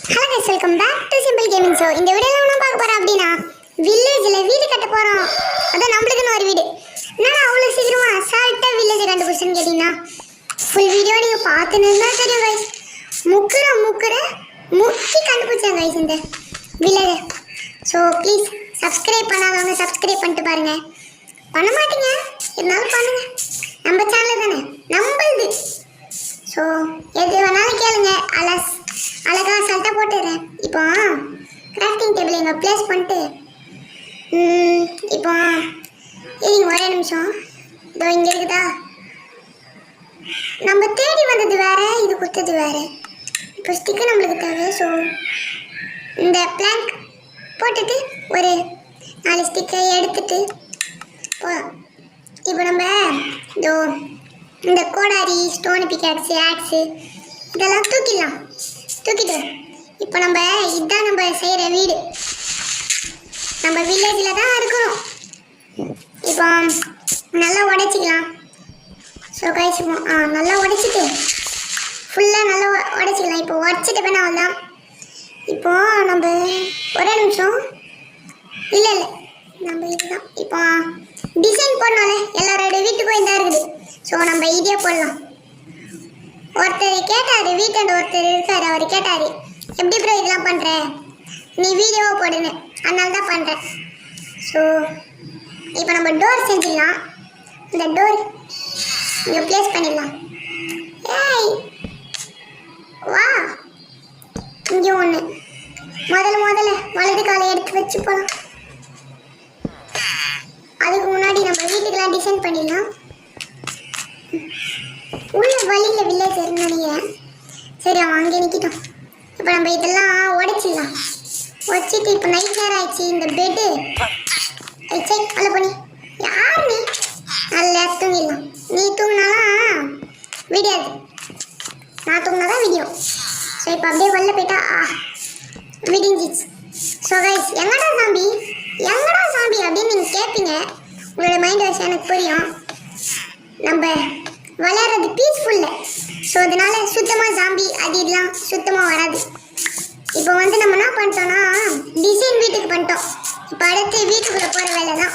Hello guys welcome back to simple gaming show. இந்த வீடியோல என்ன பார்க்க போறோம் அப்படினா வில்லேஜ்ல வீடு கட்ட போறோம். அத நம்மளுக்குன்னு ஒரு வீடு. என்னடா அவ்வளவு சீக்கிரமா அசால்ட்டா வில்லேஜ் கண்டுபிடிச்சேன்னு கேட்டீங்கன்னா ஃபுல் வீடியோ நீங்க பார்த்துனேன்னா தெரியும் गाइस. முக்குற முக்கி கண்டுபிடிச்சேன் गाइस இந்த வில்லேஜ். ஸோ ப்ளீஸ் சப்ஸ்கிரைப் பண்ணாதவங்க சப்ஸ்கிரைப் பண்ணிட்டு பாருங்க. பண்ண மாட்டீங்க இருந்தாலும் பண்ணுங்க. நம்ம சேனல் தானே நம்மளுது. ஸோ எது வேணாலும் கேளுங்க. அழகா சல்ட்டா போட்டுறேன். இப்போ கிராஃப்டிங் டேபிள் எங்க பிளேஸ் பண்ணிட்டு இப்போ இருங்க ஒரே நிமிஷம். இதோ இங்க இருக்குதா, நம்ம தேடி வந்தது வேற, இது கொடுத்தது வேற. இப்போ ஸ்டிக்கு நம்மளுக்கு தேவை. ஸோ இந்த பிளாங்க் போட்டுட்டு ஒரு 4 ஸ்டிக்கை எடுத்துட்டு இப்போ நம்ம இதோ இந்த கோடாரி ஸ்டோன் பிக்காக்ஸு ஆக்ஸு இதெல்லாம் தூக்கிட்டு இப்போ நம்ம இதுதான் நம்ம செய்கிற வீடு. நம்ம வில்லேஜில் தான் இருக்கிறோம். இப்போ நல்லா உடைச்சிக்கலாம். ஸோ கைஸ் நல்லா உடைச்சிட்டு ஃபுல்லாக நல்லா உடைச்சிக்கலாம். இப்போ உடச்சிட்டு வேணா அவ்வளோதான். இப்போ நம்ம ஒரே நிமிஷம் இல்லை நம்ம இதுதான் இப்போ டிசைன் போடணும்ல, எல்லாரோட வீட்டுக்கும் இதாக இருக்குது. ஸோ நம்ம இதே போடலாம். ஒருத்தர் கேட்டார், வீக்கெண்ட் ஒருத்தர் இருக்கார், அவர் கேட்டார் எப்படி ப்ரோ இதெல்லாம் பண்ணுற, நீ வீடியோவை போடுன்னு, அதனால தான் பண்ணுறேன். ஸோ இப்போ நம்ம டோர் செஞ்சிடலாம். இந்த டோர் இங்கே ப்ளேஸ் பண்ணிடலாம். ஏய் வா, இங்கே ஒன்று முதல்ல வலது காலை எடுத்து வச்சு போகலாம். அதுக்கு முன்னாடி நம்ம வீட்டுக்கெல்லாம் டிசைன் பண்ணிடலாம். உள்ள வழியில் வில்லேஜ் நினைக்கிறேன். சரி அவன் அங்கே நிற்கிட்டோம். இப்போ நம்ம இதெல்லாம் உடைச்சிடலாம். உடச்சிட்டு இப்போ நைட் நேரம் ஆயிடுச்சு. இந்த பெட்டு அல்ல பண்ணி யார் நீ நல்லா தூங்கிடலாம். நீ தூங்கினாலாம் விடியாது, நான் தூங்கினாதான் விடியும். ஸோ இப்போ அப்படியே வெளில போயிட்டா விடிஞ்சிச்சு. ஸோ கைஸ் எங்கடா சாம்பி அப்படின்னு நீங்கள் கேட்பீங்க. உங்களோட மைண்ட் வாஷ் எனக்கு புரியும். நம்ம விளையாடுறது பீஸ்ஃபுல்ல. ஸோ அதனால சுத்தமாக ஜாம்பி அது இதெல்லாம் சுத்தமாக வராது. இப்போ நம்ம என்ன பண்ணிட்டோம்னா டிசைன் வீட்டுக்கு பண்ணிட்டோம். இப்போ அடுத்து வீட்டுக்குள்ளே போகிற வேலை தான்.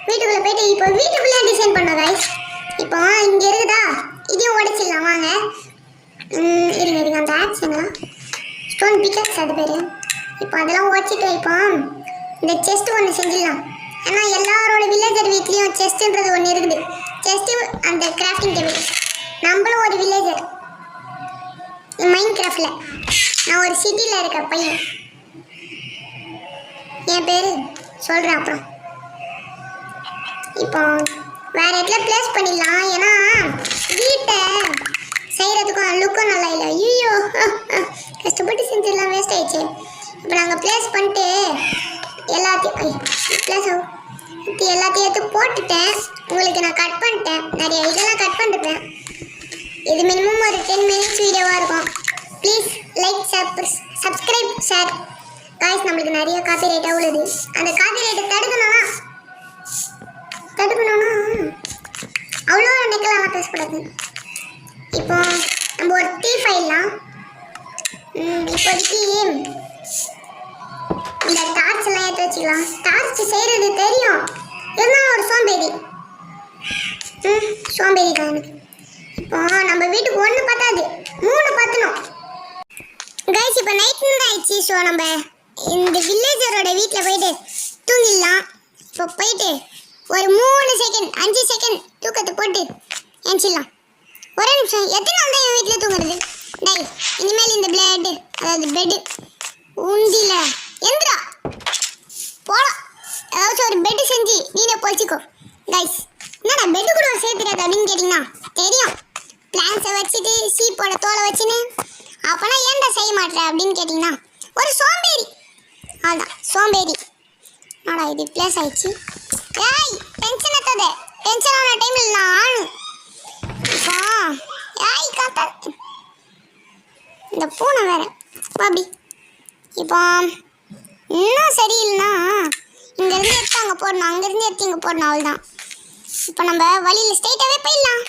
வீட்டுக்குள்ளே போயிட்டு இப்போ வீட்டுக்குள்ளே டிசைன் பண்ணோம் கைஸ். இப்போ இங்கே இருக்குதா, இதையும் உடைச்சிடலாம் வாங்க. இருங்க அந்த ஆக்ஷனா ஸ்டோன் பிக்கக்ஸ் அது பேர். இப்போ அதெல்லாம் உடைச்சிட்டு இப்போ இந்த செஸ்ட் ஒன்று செஞ்சிடலாம். ஏன்னா எல்லாரோட வில்லேஜர் வீட்லேயும் செஸ்ட்ன்றது ஒன்று இருக்குது. செஸ்ட்டு அந்த கிராஃப்டிங் டேபிள். நம்மளும் ஒரு வில்லேஜர் மைண்ட் கிராஃப்டில். நான் ஒரு சிட்டியில் இருக்க பையன். என் பேர் சொல்கிறேன் அப்புறம். இப்போ வேறு இடத்துல ப்ளேஸ் பண்ணிடலாம். ஏன்னா வீட்டை செய்கிறதுக்கும் லுக்கும் நல்லா இல்லை. ஐயோ கஷ்டப்பட்டு செஞ்சிடலாம், வேஸ்ட் ஆயிடுச்சு. இப்போ நாங்கள் ப்ளேஸ் பண்ணிட்டு எல்லாத்தையும் எடுத்து போட்டுட்டேன். உங்களுக்கு நான் கட் பண்ணிட்டேன். நிறைய இதெல்லாம் கட் பண்ணிருப்பேன். இது மினிமம் ஒரு 10 மினிட்ஸ் வீடியோவாக இருக்கும். Please like subscribe share guys. நம்மளுக்கு நிறைய காப்பி ரைட்டாக உள்ளது. அந்த காப்பி ரைட்டை தடுக்கணும்னா அவ்வளோ நெக்கெல்லாம் பேசக்கூடாது. இப்போ நம்ம ஒரு டீ ஃபைல்லாம் இப்போதைக்கு இந்த டார்ச் எல்லாம் ஏற்றி வச்சுக்கலாம். டார்ச் செய்கிறது தெரியும், இருந்தாலும் ஒரு சோம்பேறி தான் எனக்கு. இப்போ நம்ம வீட்டுக்கு 1 பத்தாது, 3 பத்தணும் கைஸ். இப்போ நைட் ஆயிடுச்சு. ஸோ நம்ம இந்த வில்லேஜரோட வீட்டில் போயிட்டு தூங்கிடலாம். இப்போ போயிட்டு ஒரு 3 செகண்ட் 5 செகண்ட் தூக்கத்தை போட்டு எழுச்சிடலாம். ஒரே நிமிஷம். எத்தனை நாள் தான் என் வீட்டில் தூங்குறது? டை இனிமேல் இந்த பிளேடு அதாவது பெட்டு உண்டில எந்திரா போலாம். ஏதாச்சும் ஒரு பெட்டு செஞ்சு நீனே பொழிச்சிக்கோ கைஸ். என்னடா பெட்டு கூட செய்ய தெரியாது அப்படின்னு கேட்டிங்கன்னா தெரியும். பிளான்ஸை வச்சுட்டு சீப்போட தோலை வச்சுன்னு அப்போனா ஏன்டா செய்ய மாட்டேற அப்படின்னு கேட்டிங்கன்னா ஒரு சோம்பேறி. அதான் சோம்பேறி. ஆடா இது பிளேஸ் ஆயிடுச்சு. ஏய் டென்ஷன் எத்தாத. டென்ஷன் ஆன டைமில் நான் இப்போ ஏய் காத்தா இந்த பூனை வேற பாபி. இப்போ இன்னும் சரியில்லைன்னா இங்கேருந்து எடுத்து அங்கே போடணும், அங்கேருந்து எடுத்து இங்கே போடணும், அவ்வளோதான். இப்போ நம்ம வழியில் ஸ்ட்ரைட்டாகவே போயிடலாம்.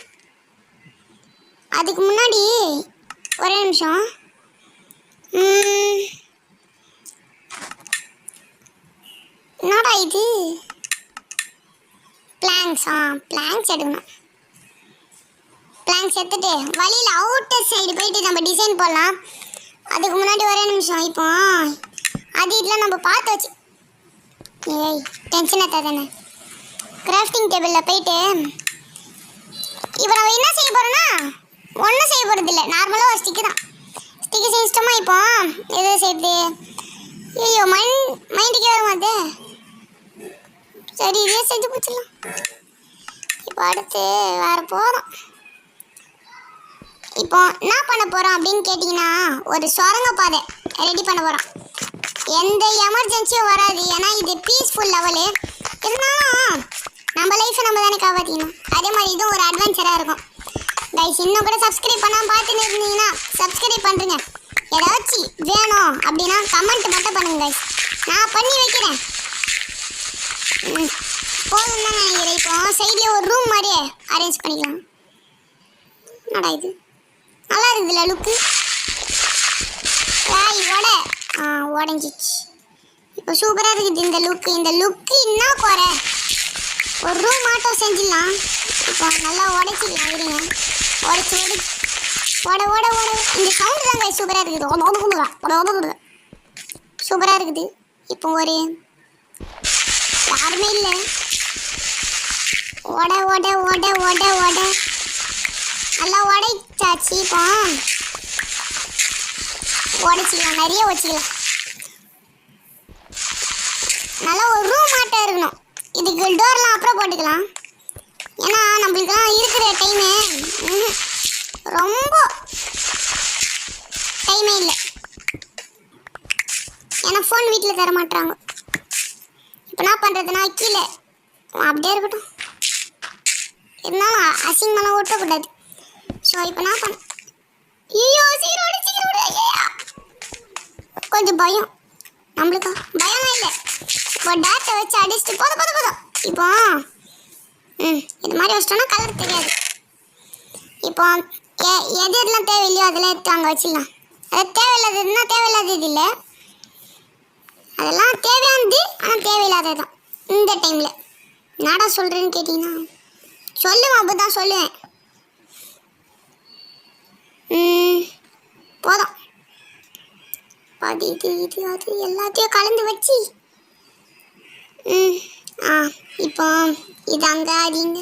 அதுக்கு முன்னாடி ஒரே நிமிஷம் இது பிளாங்க்ஸ் பிளாங்க்ஸ் எடுக்கணும். பிளாங்க்ஸ் எடுத்துட்டு வழியில் அவுட்டர் சைடு போயிட்டு நம்ம டிசைன் போடலாம். அதுக்கு முன்னாடி ஒரே நிமிஷம். இப்போ அது இதெல்லாம் நம்ம பார்த்து வச்சு ஏய் டென்ஷன் ஆகாதானே. கிராஃப்டிங் டேபிளில் போயிட்டு இப்போ நம்ம என்ன செய்ய போகிறோன்னா ஒன்றும் செய்ய போகிறது இல்லை. நார்மலாக ஒரு ஸ்டிக்கு தான். ஸ்டிக்கு செஞ்சிட்டோமா. இப்போ எது செய்யுது? ஐயோ மைண்டுக்கே வர மாட்டே. சரி இதே செஞ்சு பிடிச்சிடலாம். இப்போ அடுத்து வேறு போகிறோம். இப்போ என்ன பண்ண போகிறோம் அப்படின்னு கேட்டிங்கன்னா ஒரு சுரங்க பாதை ரெடி பண்ண போகிறோம். எந்த எமர்ஜென்சியும் வராது. ஏன்னா இது பீஸ்ஃபுல் லெவலு. இருந்தாலும் நம்ம லைஃப்பை நம்ம தானே காப்பாற்றிக்கணும். அதே மாதிரி இதுவும் ஒரு அட்வென்ச்சராக இருக்கும். கைஸ் இன்னும் கூட சப்ஸ்கிரைப் பண்ணாமல் பார்த்துன்னு இருந்தீங்கன்னா சப்ஸ்கிரைப் பண்ணுறேங்க. ஏதாச்சும் வேணும் அப்படின்னா கமெண்ட் மட்டும் பண்ணுங்க கைஸ், நான் பண்ணி வைக்கிறேன். போதும் தான் நினைக்கிறேன். இப்போ சைடில் ஒரு ரூம் மாதிரியே அரேஞ்ச் பண்ணிக்கலாம். என்னடா இது நல்லா இருக்குதுல்ல லுக்கு. உடஞ்சிச்சு. இப்போ சூப்பராக இருக்குது இந்த லுக்கு. இந்த லுக்கு என்ன குறை? ஒரு ரூம் ஆட்டோ செஞ்சிடலாம். இப்போ நல்லா உடைச்சிக்கலாம். இருங்க உடச்சி ஓட ஓட ஓட. இந்த சவுண்டு தான் கைஸ் சூப்பராக இருக்குது. சூப்பராக இருக்குது. இப்போ ஒரு யாருமே இல்லை. ஓட ஓட ஓட ஓட ஓட நல்லா உடைச்சாச்சு. இப்போ உடைச்சிக்கலாம். நிறைய வச்சுக்கலாம். நல்லா ஒரு ரூம் ஆட்டம் இருக்கணும். இதுக்கு டோர்லாம் அப்புறம் போட்டுக்கலாம். ஏன்னா நம்மளுக்கெல்லாம் இருக்கிற டைமு ரொம்ப டைமே இல்லை. ஏன்னா ஃபோன் வீட்டில் தர மாட்டாங்க. இப்போ என்ன பண்ணுறதுனா கீழே அப்படியே இருக்கட்டும். இருந்தாலும் அசிங்கமெல்லாம் ஓட்டக்கூடாது. ஸோ இப்போ என்ன பண்ண ஐயோ சீரோடு சீரோடு கொஞ்சம் பயம். நம்மளுக்கா பயம்லாம் இல்லை. இப்போ டேட்டை வச்சு அடிச்சுட்டு போதும். இப்போ இது மாதிரி வச்சிட்டோன்னா கலர் தெரியாது. இப்போ எது எதுலாம் தேவையில்லையோ அதெல்லாம் எடுத்து அங்கே வச்சிடலாம். அது தேவையில்லாததுன்னா தேவையில்லாதது இல்லை. அதெல்லாம் தேவையானது ஆனால் தேவையில்லாதது தான் இந்த டைமில். என்னடா சொல்கிறேன்னு கேட்டிங்கன்னா சொல்லுவேன். அப்போ தான் சொல்லுவேன். போதும். அது இது அது எல்லாத்தையும் கலந்து வச்சு இப்போ இது அங்கே அடிங்க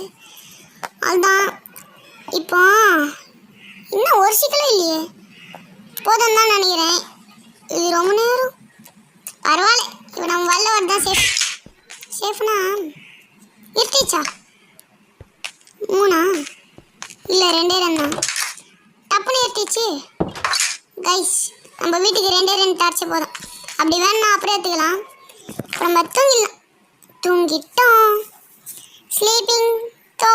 அதுதான். இப்போ இன்னும் ஒரு சிக்கலும் இல்லையே. போதும் தான் நினைக்கிறேன். இது ரொம்ப நேரம் பரவாயில்ல. இப்போ நம்ம வரல வரதான் சேஃப்னா இருந்துச்சா? 3 இல்லை 2 தான். டப்புன்னு ஏற்றிச்சு கைஸ். நம்ம வீட்டுக்கு 2 தாரிச்சு போதும். அப்படி வேணும்னா அப்படியே எடுத்துக்கலாம். நம்ம தூங்கிட்டோம். Sleeping to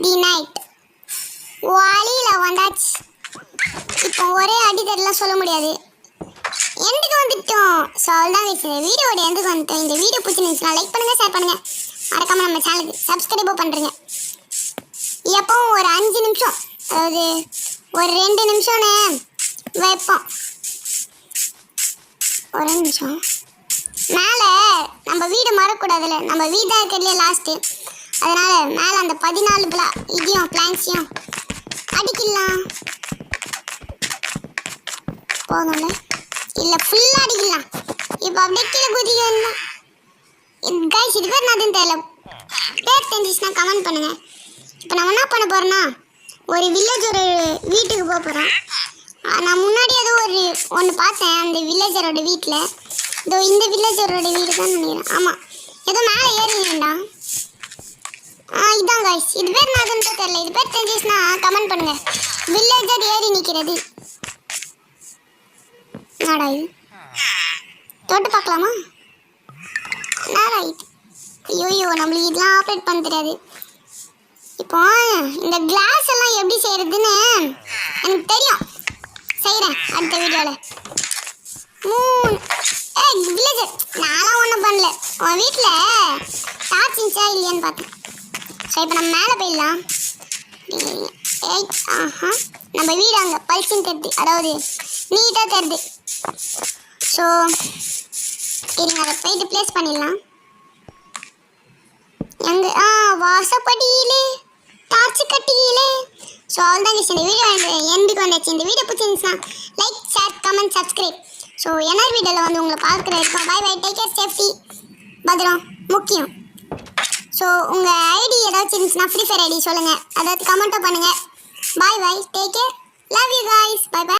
the night. வழியில் வந்தாச்சு. இப்போ ஒரே அடித்தடலாம் சொல்ல முடியாது. எண்டுக்கு வந்துட்டோம். ஸோ அவ்வளோதான் கைஸ். இந்த வீடியோட எண்டுக்கு வந்துட்டோம். இந்த வீடியோ பிடிச்சிருந்துச்சுன்னா லைக் பண்ணுங்கள், ஷேர் பண்ணுங்கள். மறக்காமல் நம்ம சேனலுக்கு சப்ஸ்கிரைபும் பண்ணுறீங்க. எப்பவும் ஒரு 5 நிமிஷம், அதாவது ஒரு 2 நிமிஷம்னு வைப்போம். ஒரு நிமிஷம் மேலே நம்ம வீடு மறக்கூடாதுல்ல. நம்ம வீடு தான் இருக்கிறதுலே லாஸ்ட்டு. அதனால் மேலே அந்த 14 இதையும் பிளாங்க்ஸையும் அடிக்கலாம். போதும்ல இல்லை ஃபுல்லாக அடிக்கலாம். இப்போ அப்படியே கீழே குதிக்கலாம். கைஸ் இது பேர் நான் தெரியல. பேர் தெரிஞ்சிச்சுன்னா கமெண்ட் பண்ணுங்கள். இப்போ நம்ம என்ன பண்ண போகிறோன்னா ஒரு வில்லேஜர் வீட்டுக்கு போக போகிறோம். நான் முன்னாடி ஏதோ ஒன்று பார்த்தேன் அந்த வில்லேஜரோட வீட்டில். இதோ இந்த வில்லேஜரோட வீடு தான் நினைக்கிறேன். ஆமாம் ஏதோ மேலே ஏறிங்கண்டா. இதான் கைஸ். இது பேர் நான் அதுன்னு தெரியல. இது பேர் தெரிஞ்சிச்சுன்னா கமெண்ட் பண்ணுங்கள். வில்லேஜர் ஏறி நிற்கிறது. என்னடா இது தொட்டு பார்க்கலாமா? என்னடா இது? ஐயோ நம்மளுக்கு இதெல்லாம் ஆப்ரேட் பண்ண தெரியாது. இப்போ இந்த கிளாஸ் எல்லாம் எப்படி செய்யறதுன்னு எனக்கு தெரியும். செய்கிறேன் அடுத்த வீடியோவில். 3 வில்லேஜர் நான்லாம் ஒன்றும் பண்ணல. உன் வீட்டில் டார்ச் இருந்துச்சா இல்லையான்னு பார்த்தேன். ஸோ இப்போ நம்ம மேலே போயிடலாம். நம்ம வீடு அங்கே பல்சின்னு தெரியுது, அதாவது நீட்டாக தெரியுது. ஸோ இருங்க அதை போயிட்டு ப்ளேஸ் பண்ணிடலாம். வாசப்படியிலே டார்ச் கட்டியிலே. ஸோ அவ்வளோதான் இந்த வீடியோ எண்டுக்கு வந்தாச்சு. இந்த வீடியோ பிடிச்சிருந்துச்சுன்னா like, share, comment, subscribe. So என்ன வீடியோவில் வந்து உங்களை பார்க்குற இருக்கும். Bye bye, take care, safety, பத்திரம் முக்கியம். ஸோ உங்கள் ஐடி ஏதாச்சும் இருந்துச்சுன்னா ஃப்ரீ ஃபயர் ஐடி சொல்லுங்கள், அதாவது கமெண்ட்டோ பண்ணுங்கள். Bye bye, take care, love you guys, bye by.